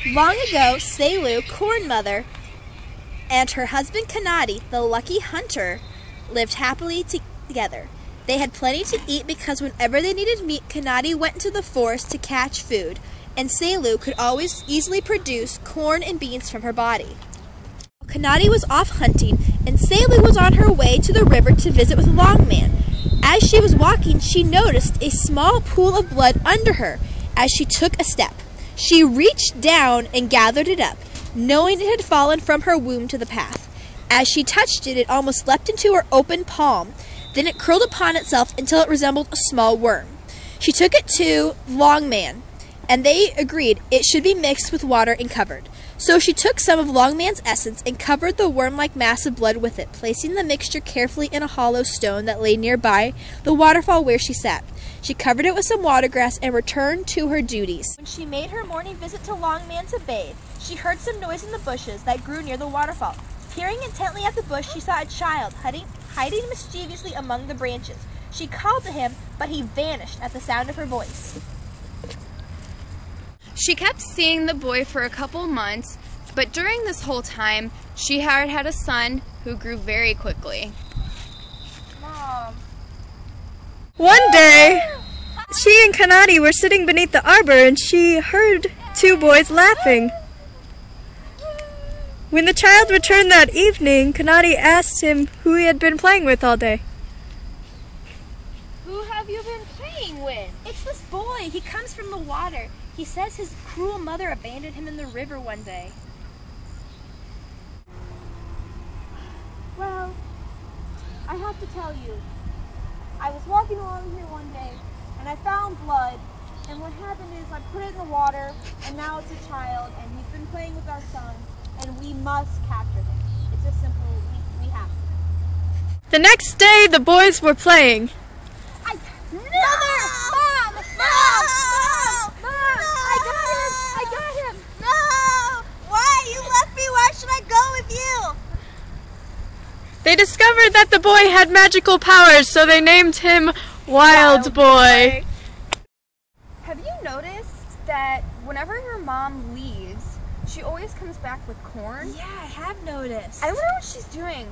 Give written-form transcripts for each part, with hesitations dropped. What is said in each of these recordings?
Long ago, Selu, Corn Mother, and her husband Kanadi, the lucky hunter, lived happily together. They had plenty to eat because whenever they needed meat, Kanadi went into the forest to catch food, and Selu could always easily produce corn and beans from her body. Kanadi was off hunting, and Selu was on her way to the river to visit with Longman. As she was walking, she noticed a small pool of blood under her. As she took a step, she reached down and gathered it up, knowing it had fallen from her womb to the path. As she touched it, it almost leapt into her open palm. Then it curled upon itself until it resembled a small worm. She took it to Longman, and they agreed it should be mixed with water and covered. So she took some of Longman's essence and covered the worm-like mass of blood with it, placing the mixture carefully in a hollow stone that lay nearby the waterfall where she sat. She covered it with some watergrass and returned to her duties. When she made her morning visit to Longman to bathe, she heard some noise in the bushes that grew near the waterfall. Peering intently at the bush, she saw a child hiding mischievously among the branches. She called to him, but he vanished at the sound of her voice. She kept seeing the boy for a couple months, but during this whole time, she had a son who grew very quickly. Mom. One day, she and Kanadi were sitting beneath the arbor and she heard two boys laughing. When the child returned that evening, Kanadi asked him who he had been playing with all day. Who have you been playing with? It's this boy. He comes from the water. He says his cruel mother abandoned him in the river one day. Well, I have to tell you, I was walking along here one day and I found blood, and what happened is I put it in the water and now it's a child and he's been playing with our son and we must capture him. It's just simple, we have to. The next day, the boys were playing. They discovered that the boy had magical powers, so they named him Wild Boy. Have you noticed that whenever your mom leaves, she always comes back with corn? Yeah, I have noticed. I wonder what she's doing.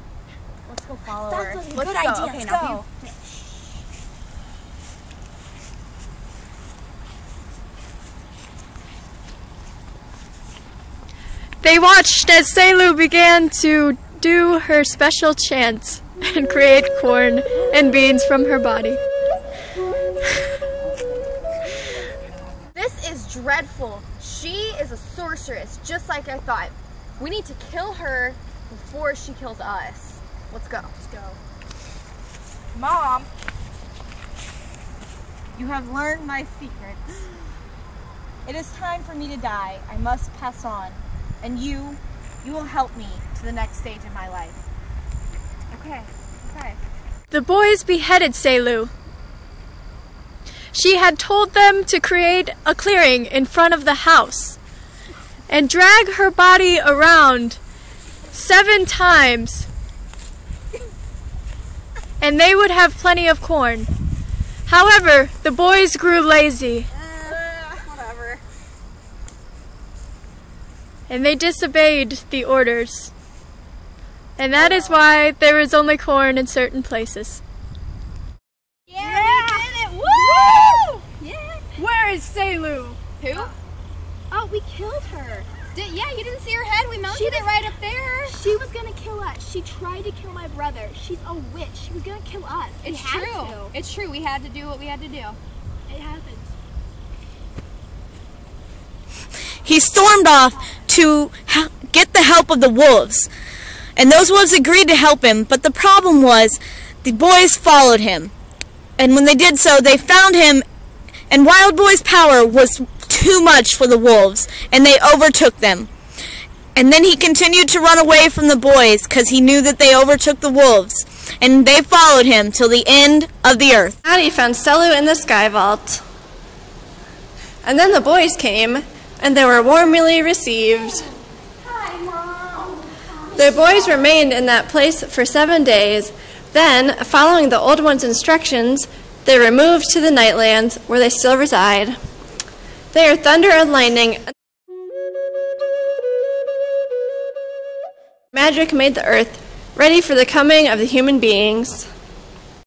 Let's go follow her. Sounds like a Let's good go. idea. Okay, Let's now go. They watched as Selu began to do her special chants and create corn and beans from her body. This is dreadful. She is a sorceress, just like I thought. We need to kill her before she kills us. Let's go. Let's go. Mom, you have learned my secrets. It is time for me to die. I must pass on. And you will help me to the next stage of my life. Okay. The boys beheaded Selu. She had told them to create a clearing in front of the house and drag her body around 7 times, and they would have plenty of corn. However, the boys grew lazy. Whatever. And they disobeyed the orders. And that is why there is only corn in certain places. Yeah, we did it! Woo! Yeah. Where is Selu? Who? Oh, we killed her. Yeah, you didn't see her head. We mounted it right up there. She was gonna kill us. She tried to kill my brother. She's a witch. She was gonna kill us. It's true. It's true. We had to do what we had to do. It happened. He stormed off to get the help of the wolves. And those wolves agreed to help him, but the problem was the boys followed him. And when they did so, they found him, and Wild Boy's power was too much for the wolves, and they overtook them. And then he continued to run away from the boys because he knew that they overtook the wolves. And they followed him till the end of the earth. Addie found Selu in the sky vault. And then the boys came, and they were warmly received. The boys remained in that place for 7 days. Then, following the Old One's instructions, they were moved to the Nightlands, where they still reside. They are thunder and lightning. Magic made the earth ready for the coming of the human beings.